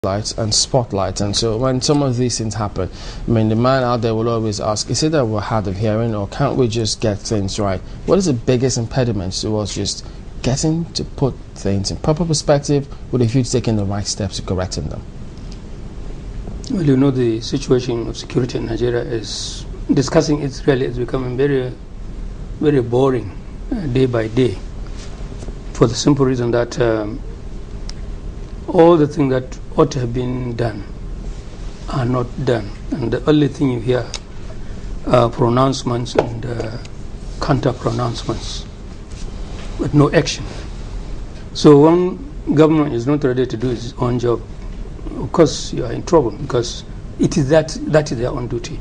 lights and spotlight. And so when some of these things happen, I mean, the man out there will always ask, is it that we're hard of hearing, or can't we just get things right? What is the biggest impediment towards just getting to put things in proper perspective with a view to taking the right steps to correcting them? Well, you know, the situation of security in Nigeria is, discussing it really is becoming very, very boring day by day, for the simple reason that all the things that ought to have been done are not done, and the only thing you hear are pronouncements and counter pronouncements, but no action. So when government is not ready to do its own job, of course you are in trouble, because it is that is their own duty,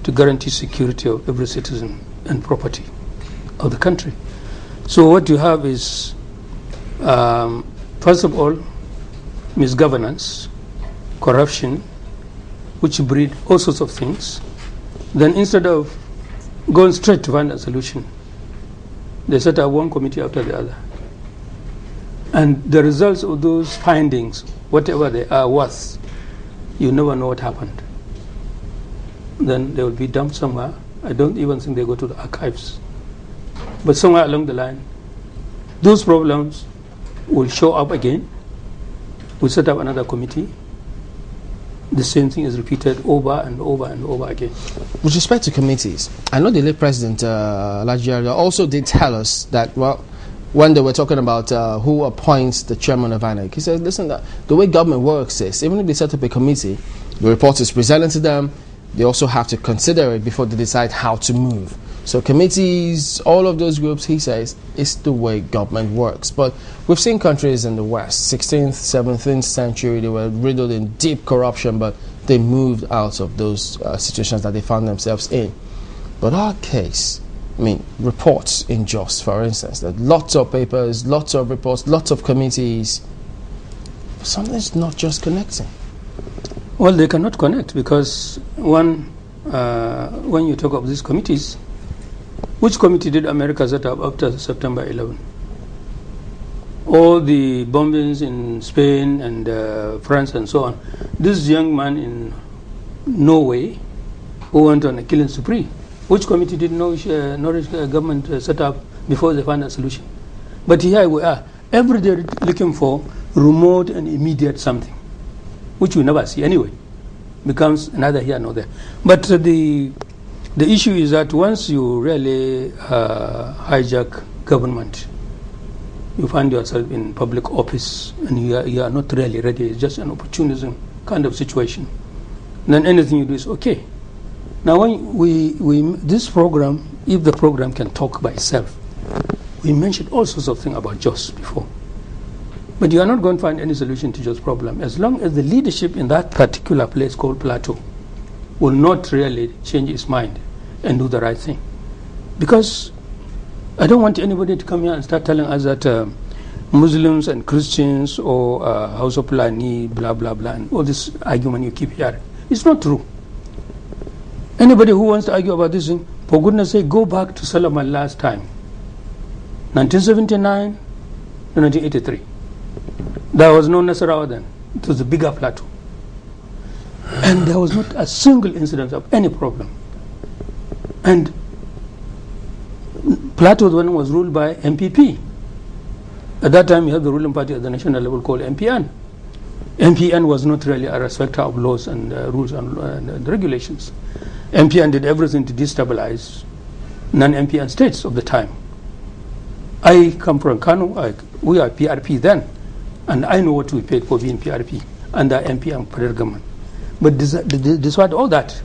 to guarantee security of every citizen and property of the country. So what you have is, first of all, misgovernance, corruption, which breed all sorts of things. Then instead of going straight to find a solution, they set up one committee after the other. And the results of those findings, whatever they are worth, you never know what happened. Then they will be dumped somewhere. I don't even think they go to the archives. But somewhere along the line, those problems will show up again. We set up another committee. The same thing is repeated over and over and over again. With respect to committees, I know the late President Lajiari also did tell us that, well, when they were talking about who appoints the chairman of INEC, he said, listen, the way government works is, even if they set up a committee, the report is presented to them, they also have to consider it before they decide how to move. So committees, all of those groups, he says, is the way government works. But we've seen countries in the West, 16th, 17th century, they were riddled in deep corruption, but they moved out of those situations that they found themselves in. But our case, I mean, reports in JOS, for instance, that lots of papers, lots of reports, lots of committees, but something's not just connecting. Well, they cannot connect because when you talk of these committees, which committee did America set up after September 11? All the bombings in Spain and France and so on. This young man in Norway who went on a killing spree, which committee did Norwich government set up before they found a solution? But here we are, every day looking for remote and immediate something, which we never see anyway. Becomes neither here nor there. But the issue is that once you really hijack government, you find yourself in public office and you are not really ready. It's just an opportunism kind of situation. Then anything you do is okay. Now when we this program, if the program can talk by itself, we mentioned all sorts of things about JOS before. But you are not going to find any solution to JOS problem as long as the leadership in that particular place called Plateau will not really change its mind and do the right thing. Because I don't want anybody to come here and start telling us that Muslims and Christians or House of Fulani, blah, blah, blah, and all this argument you keep hearing. It's not true. Anybody who wants to argue about this thing, for goodness sake, go back to Solomon last time, 1979 to 1983. There was no Nasarawa then. It was a bigger plateau. And there was not a single incident of any problem. And Plateau then was ruled by MPP. At that time, you had the ruling party at the national level called MPN. MPN was not really a respecter of laws and rules and regulations. MPN did everything to destabilize non-MPN states of the time. I come from Kano. We are PRP then. And I know what we paid for being PRP under MPN federal government. But despite all that,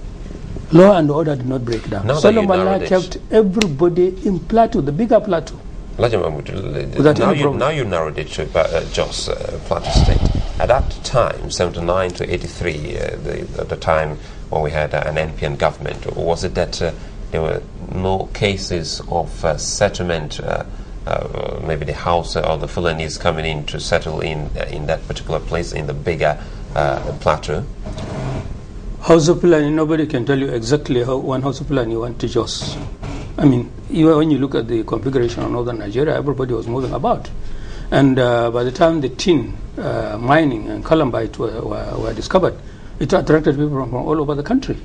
law and order did not break down. Solomon kept everybody in Plateau, the bigger Plateau. Now you narrowed it to JOS, Plateau State. At that time, 79 to 83, the time when we had an NPN government, was it that there were no cases of settlement, maybe the House or the Fulanis coming in to settle in that particular place in the bigger Plateau? House of Fulani, nobody can tell you exactly how one House of Fulani went to JOS. I mean, even when you look at the configuration of northern Nigeria, everybody was moving about. And by the time the tin mining and columbite were discovered, it attracted people from all over the country.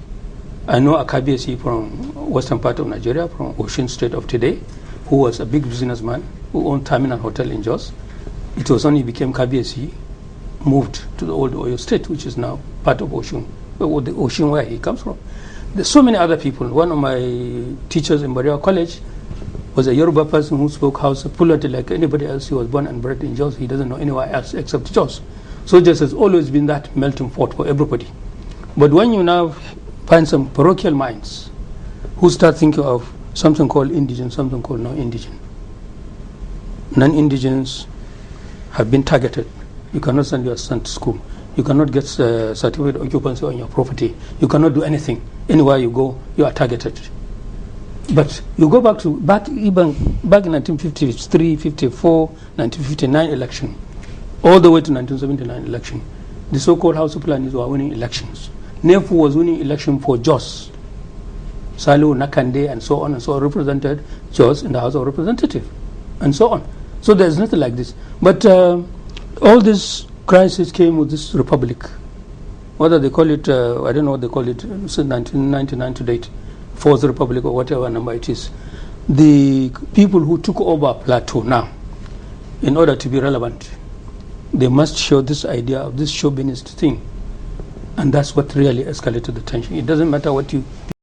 I know a KBC from western part of Nigeria, from Osun State of today, who was a big businessman who owned Terminal Hotel in Jos. It was only became KBC, moved to the old Oyo State, which is now part of Osun, the Osun where he comes from. There's so many other people. One of my teachers in Barewa College was a Yoruba person who spoke Hausa fluently like anybody else. He was born and bred in Jos. He doesn't know anywhere else except Jos. So Jos has always been that melting pot for everybody. But when you now find some parochial minds who start thinking of something called indigent, something called non-indigent. Non-indigents have been targeted. You cannot send your son to school. You cannot get certificate of occupancy on your property. You cannot do anything. Anywhere you go, you are targeted. But you go back in 1953, 54, 1959 election, all the way to 1979 election, the so-called House of Planis were winning elections. Nefu was winning election for Jos. Salu, Nakande, and so on, represented Jos in the House of Representatives, and so on. So there's nothing like this. But all this crisis came with this republic. Whether they call it, I don't know what they call it, since 1999 to date, Fourth Republic or whatever number it is. The people who took over Plateau now, in order to be relevant, they must show this idea of this chauvinist thing. And that's what really escalated the tension. It doesn't matter what you